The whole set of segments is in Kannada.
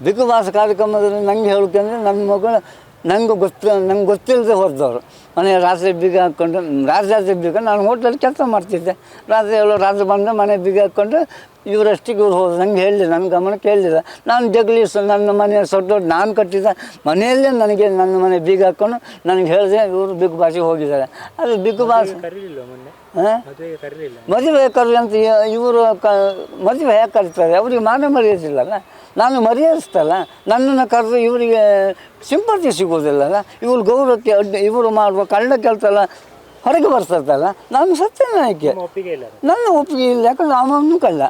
ಬಿಗ್ ಬಾಸ್ ಕಾರ್ಯಕ್ರಮದಲ್ಲಿ ನಂಗೆ ಹೇಳೋಕೆಂದರೆ ನನ್ನ ಮಗಳು ನಂಗೆ ಗೊತ್ತಿಲ್ಲದೆ ಹೋದವರು ಮನೆ ರಾತ್ರಿ ಬೀಗ ಹಾಕ್ಕೊಂಡು ರಾತ್ರಿ ಬೀಗ ನಾನು ಹೋಟ್ಲಲ್ಲಿ ಕೆಲಸ ಮಾಡ್ತಿದ್ದೆ. ರಾತ್ರಿ ಬಂದು ಮನೆ ಬೀಗ ಹಾಕ್ಕೊಂಡು ಇವರಷ್ಟಿಗೆ ಇವ್ರು ಹೋದ್ರು. ನಂಗೆ ಹೇಳಿಲ್ಲ, ನನ್ನ ಗಮನಕ್ಕೆ ಹೇಳಿಲ್ಲ. ನಾನು ಜಗಲಿ ನನ್ನ ಮನೆ ದೊಡ್ಡ ನಾನು ಕಟ್ಟಿದ ಮನೆಯಲ್ಲೇ ನನಗೆ ನನ್ನ ಮನೆ ಬೀಗ ಹಾಕ್ಕೊಂಡು ನನಗೆ ಹೇಳಿದೆ ಇವರು ಬಿಗ್ ಬಾಸಿಗೆ ಹೋಗಿದ್ದಾರೆ. ಅದು ಬಿಗ್ ಬಾಸ್ ಮದುವೆ ಕರಿ ಅಂತ ಇವರು ಮದುವೆ ಹೇಗೆ ಕರೀತಾರೆ? ಅವ್ರಿಗೆ ಮಾನ ಮರ್ಯಾದಿಲ್ಲಲ್ಲ, ನಾನು ಮರ್ಯಾದಿಸ್ತಲ್ಲ. ನನ್ನನ್ನು ಕರೆದು ಇವರಿಗೆ ಸಿಂಪತಿ ಸಿಗೋದಿಲ್ಲಲ್ಲ. ಇವ್ರು ಗೌರವಕ್ಕೆ ಇವರು ಮಾಡುವ ಕಳ್ಳ ಕೆಲಸ ಎಲ್ಲ ಹೊರಗೆ ಬರ್ತದಲ್ಲ. ನಾನು ಸತ್ಯನಾಯಕಿ, ನನ್ನ ಒಪ್ಪಿಗೆ ಇಲ್ಲ. ಯಾಕಂದ್ರೆ ಅವನು ಕಳ್ಳ,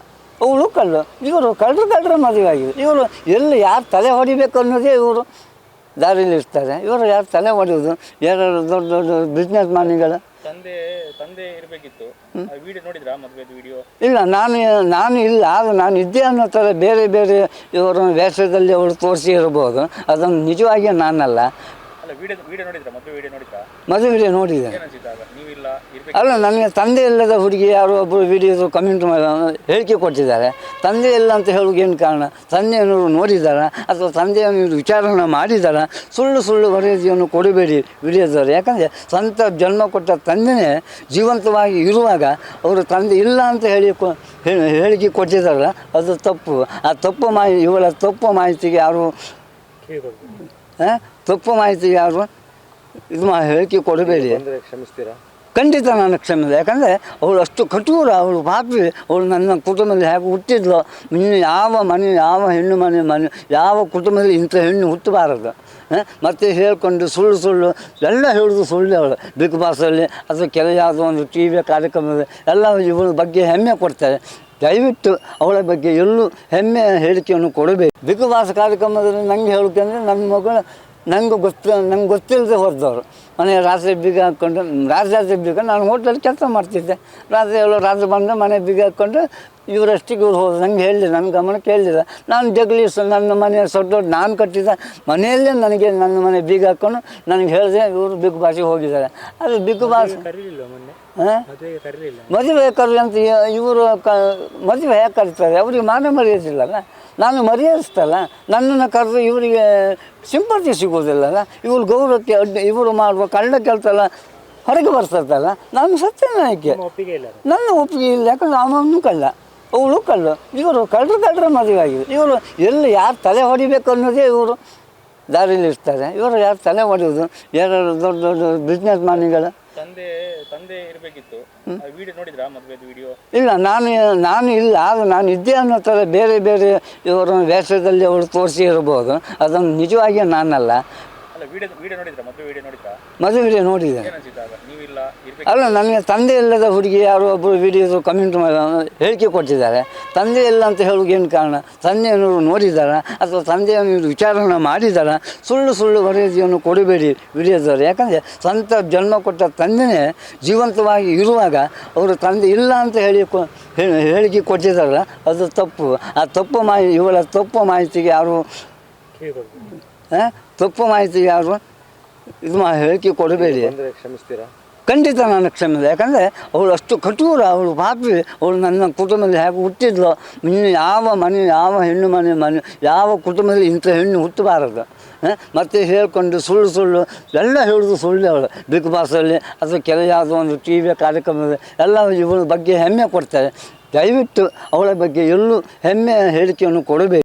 ಅವಳು ಕಳ್ಳು, ಇವರು ಕಳ್ಳರ ಮದುವೆ ಆಗಿದೆ. ಇವರು ಎಲ್ಲಿ ಯಾರು ತಲೆ ಹೊಡಿಬೇಕು ಅನ್ನೋದೇ ಇವರು ದಾರಿಯಲ್ಲಿ ಇರ್ತಾರೆ. ಇವರು ಯಾರು ತಲೆ ಹೊಡೆಯೋದು? ಯಾರು ದೊಡ್ಡ ದೊಡ್ಡ ಬಿಸ್ನೆಸ್ ಮ್ಯಾನ್ಗಳು. ತಂದೆ ಇರಬೇಕಿತ್ತು. ವಿಡಿಯೋ ನೋಡಿದ್ರಾ? ಮದುವೆದು ವಿಡಿಯೋ ಇಲ್ಲ, ನಾನು ಇಲ್ಲ. ಆದರೆ ನಾನು ಇದ್ದೆ ಅನ್ನೋ ಥರ ಬೇರೆ ಬೇರೆ ಇವರ ವೇಷದಲ್ಲಿ ಅವಳು ತೋರಿಸಿ ಇರ್ಬೋದು. ಅದನ್ನು ನಿಜವಾಗಿ ನಾನಲ್ಲ. ವಿಡಿಯೋ ನೋಡಿದ್ರಾ? ಮದುವೆ ವಿಡಿಯೋ ನೋಡಿದ್ರಾ? ಮದುವೆ ವಿಡಿಯೋ ನೋಡಿದೆ. ನೀವಿಲ್ಲ ಅಲ್ಲ, ನನಗೆ ತಂದೆ ಇಲ್ಲದ ಹುಡುಗಿ ಯಾರೋ ಒಬ್ಬರು ವಿಡಿಯೋ ಕಮೆಂಟ್ ಹೇಳಿಕೆ ಕೊಟ್ಟಿದ್ದಾರೆ. ತಂದೆ ಇಲ್ಲ ಅಂತ ಹೇಳೋಕೆ ಏನು ಕಾರಣ? ತಂದೆಯನ್ನು ನೋಡಿದಾರಾ ಅಥವಾ ತಂದೆಯನ್ನು ವಿಚಾರಣೆ ಮಾಡಿದಾರಾ? ಸುಳ್ಳು ವರದಿಯನ್ನು ಕೊಡಬೇಡಿ ವಿಡಿಯೋದವರು. ಯಾಕಂದರೆ ಸ್ವಂತ ಜನ್ಮ ಕೊಟ್ಟ ತಂದೆಯೇ ಜೀವಂತವಾಗಿ ಇರುವಾಗ ಅವರು ತಂದೆ ಇಲ್ಲ ಅಂತ ಹೇಳಿಕೆ ಕೊಟ್ಟಿದ್ದಾರಲ್ಲ, ಅದು ತಪ್ಪು. ಆ ಇವಳ ತಪ್ಪು ಮಾಹಿತಿಗೆ ಯಾರು ಹೇಳಿಕೆ ಕೊಡಬೇಡಿ. ಕ್ಷಮಿಸ್ತೀರಾ? ಖಂಡಿತ ನಾನು ಕ್ಷಮಿಸಿದೆ. ಯಾಕಂದರೆ ಅವಳು ಅಷ್ಟು ಕಠೋರ, ಅವಳು ಪಾಪಿ. ಅವಳು ನನ್ನ ಕುಟುಂಬದಲ್ಲಿ ಹೇಗೆ ಹುಟ್ಟಿದ್ಲು. ಇನ್ನು ಯಾವ ಹೆಣ್ಣು ಮನೆ ಯಾವ ಕುಟುಂಬದಲ್ಲಿ ಇಂಥ ಹೆಣ್ಣು ಹುಟ್ಟಬಾರದು. ಮತ್ತು ಹೇಳ್ಕೊಂಡು ಸುಳ್ಳು ಎಲ್ಲ ಹೇಳೋದು ಸುಳ್ಳು. ಅವಳು ಬಿಗ್ ಬಾಸಲ್ಲಿ ಅಥವಾ ಯಾವುದೋ ಒಂದು ಟಿ ವಿಯ ಕಾರ್ಯಕ್ರಮದಲ್ಲಿ ಎಲ್ಲ ಇವಳ ಬಗ್ಗೆ ಹೆಮ್ಮೆ ಕೊಡ್ತಾರೆ. ದಯವಿಟ್ಟು ಅವಳ ಬಗ್ಗೆ ಎಲ್ಲೂ ಹೆಮ್ಮೆಯ ಹೇಳಿಕೆಯನ್ನು ಕೊಡಬೇಕು. ಬಿಗ್ ಬಾಸ್ ಕಾರ್ಯಕ್ರಮದಲ್ಲಿ ನಂಗೆ ಹೇಳೋಕೆಂದರೆ ನನ್ನ ಮಗಳು ನಂಗೆ ಗೊತ್ತಿಲ್ಲದೆ ಹೋದವರು ಮನೆ ರಾತ್ರಿ ಬೀಗ ಹಾಕ್ಕೊಂಡು ರಾತ್ರಿ ಬೀಗ ನಾನು ಹೋಟ್ಲಲ್ಲಿ ಕೆಲಸ ಮಾಡ್ತಿದ್ದೆ. ರಾತ್ರಿ ಬಂದು ಮನೆ ಬೀಗ ಹಾಕ್ಕೊಂಡು ಇವರಷ್ಟಿಗೆ ಇವ್ರು ಹೋದ್ರು. ನಂಗೆ ಹೇಳಿಲ್ಲ, ನನ್ನ ಗಮನಕ್ಕೆ ಹೇಳಿಲ್ಲ. ನಾನು ಜಗಲಿ ನನ್ನ ಮನೆ ದೊಡ್ಡ ನಾನು ಕಟ್ಟಿದ ಮನೆಯಲ್ಲೇ ನನಗೆ ನನ್ನ ಮನೆ ಬೀಗ ಹಾಕ್ಕೊಂಡು ನನಗೆ ಹೇಳಿದೆ ಇವರು ಬಿಗ್ ಬಾಸಿಗೆ ಹೋಗಿದ್ದಾರೆ. ಅದು ಬಿಗ್ ಬಾಸ್ ಮದುವೆ ಕರಿ ಅಂತ ಇವರು ಮದುವೆ ಹೇಗೆ ಕರೀತಾರೆ? ಅವ್ರಿಗೆ ಮಾನ ಮರ್ಯಾದಿಲ್ಲಲ್ಲ, ನಾನು ಮರ್ಯಾದಿಸ್ತಲ್ಲ. ನನ್ನನ್ನು ಕರೆದು ಇವರಿಗೆ ಸಿಂಪತಿ ಸಿಗೋದಿಲ್ಲಲ್ಲ. ಇವ್ರು ಗೌರವಕ್ಕೆ ಇವರು ಮಾಡುವ ಕಳ್ಳ ಕೆಲಸ ಎಲ್ಲ ಹೊರಗೆ ಬರ್ತದಲ್ಲ. ನಾನು ಸತ್ಯನಾಯಕಿ, ನನ್ನ ಒಪ್ಪಿಗೆ ಇಲ್ಲ. ಯಾಕಂದ್ರೆ ಅವನು ಕಳ್ಳ, ಅವಳು ಕಳ್ಳು, ಇವರು ಕಳ್ಳರ ಮದುವೆ ಆಗಿದೆ. ಇವರು ಎಲ್ಲಿ ಯಾರು ತಲೆ ಹೊಡಿಬೇಕು ಅನ್ನೋದೇ ಇವರು ದಾರಿಯಲ್ಲಿ ಇರ್ತಾರೆ. ಇವರು ಯಾರು ತಲೆ ಹೊಡೆಯೋದು? ಯಾರು ದೊಡ್ಡ ಬಿಸ್ನೆಸ್ ಮ್ಯಾನ್ಗಳು. ತಂದೆ ಇರಬೇಕಿತ್ತು. ವಿಡಿಯೋ ನೋಡಿದ್ರಾ? ಮದುವೆದು ವಿಡಿಯೋ ಇಲ್ಲ, ನಾನು ಇಲ್ಲ. ಆದರೆ ನಾನು ಇದ್ದೆ ಅನ್ನೋ ಥರ ಬೇರೆ ಬೇರೆ ಇವರ ವೇಷದಲ್ಲಿ ಅವಳು ತೋರಿಸಿ ಇರ್ಬೋದು. ಅದನ್ನು ನಿಜವಾಗಿ ನಾನಲ್ಲ. ವಿಡಿಯೋ ನೋಡಿದ್ರಾ? ಮದುವೆ ವಿಡಿಯೋ ನೋಡಿದ್ರಾ? ಮದುವೆ ವಿಡಿಯೋ ನೋಡಿದೆ. ನೀವಿಲ್ಲ ಅಲ್ಲ, ನನಗೆ ತಂದೆ ಇಲ್ಲದ ಹುಡುಗಿ ಯಾರೋ ಒಬ್ಬರು ವಿಡಿಯೋ ಕಮೆಂಟ್ ಹೇಳಿಕೆ ಕೊಟ್ಟಿದ್ದಾರೆ. ತಂದೆ ಇಲ್ಲ ಅಂತ ಹೇಳೋಕೆ ಏನು ಕಾರಣ? ತಂದೆಯನ್ನು ನೋಡಿದಾರಾ ಅಥವಾ ತಂದೆಯನ್ನು ವಿಚಾರಣೆ ಮಾಡಿದಾರಾ? ಸುಳ್ಳು ವರದಿಯನ್ನು ಕೊಡಬೇಡಿ ವಿಡಿಯೋದವರು. ಯಾಕಂದರೆ ಸ್ವಂತ ಜನ್ಮ ಕೊಟ್ಟ ತಂದೆಯೇ ಜೀವಂತವಾಗಿ ಇರುವಾಗ ಅವರು ತಂದೆ ಇಲ್ಲ ಅಂತ ಹೇಳಿಕೆ ಕೊಟ್ಟಿದ್ದಾರಲ್ಲ, ಅದು ತಪ್ಪು. ಆ ಇವಳ ತಪ್ಪು ಮಾಹಿತಿಗೆ ಯಾರು ಹೇಳಿಕೆ ಕೊಡಬೇಡಿ. ಕ್ಷಮಿಸ್ತೀರಾ? ಖಂಡಿತ ನಾನು ಕ್ಷಮಿಸಿದೆ. ಯಾಕಂದರೆ ಅವಳು ಅಷ್ಟು ಕಠೋರ, ಅವಳು ಪಾಪಿ. ಅವಳು ನನ್ನ ಕುಟುಂಬದಲ್ಲಿ ಹೇಗೆ ಹುಟ್ಟಿದ್ಲು. ಇನ್ನು ಯಾವ ಹೆಣ್ಣು ಮನೆ ಯಾವ ಕುಟುಂಬದಲ್ಲಿ ಇಂಥ ಹೆಣ್ಣು ಹುಟ್ಟಬಾರದು. ಮತ್ತು ಹೇಳ್ಕೊಂಡು ಸುಳ್ಳು ಎಲ್ಲ ಹೇಳೋದು ಸುಳ್ಳು. ಅವಳು ಬಿಗ್ ಬಾಸಲ್ಲಿ ಅಥವಾ ಯಾವುದೋ ಒಂದು ಟಿ ವಿಯ ಕಾರ್ಯಕ್ರಮದಲ್ಲಿ ಎಲ್ಲ ಇವಳ ಬಗ್ಗೆ ಹೆಮ್ಮೆ ಕೊಡ್ತಾರೆ. ದಯವಿಟ್ಟು ಅವಳ ಬಗ್ಗೆ ಎಲ್ಲೂ ಹೆಮ್ಮೆಯ ಹೇಳಿಕೆಯನ್ನು ಕೊಡಬೇಕು.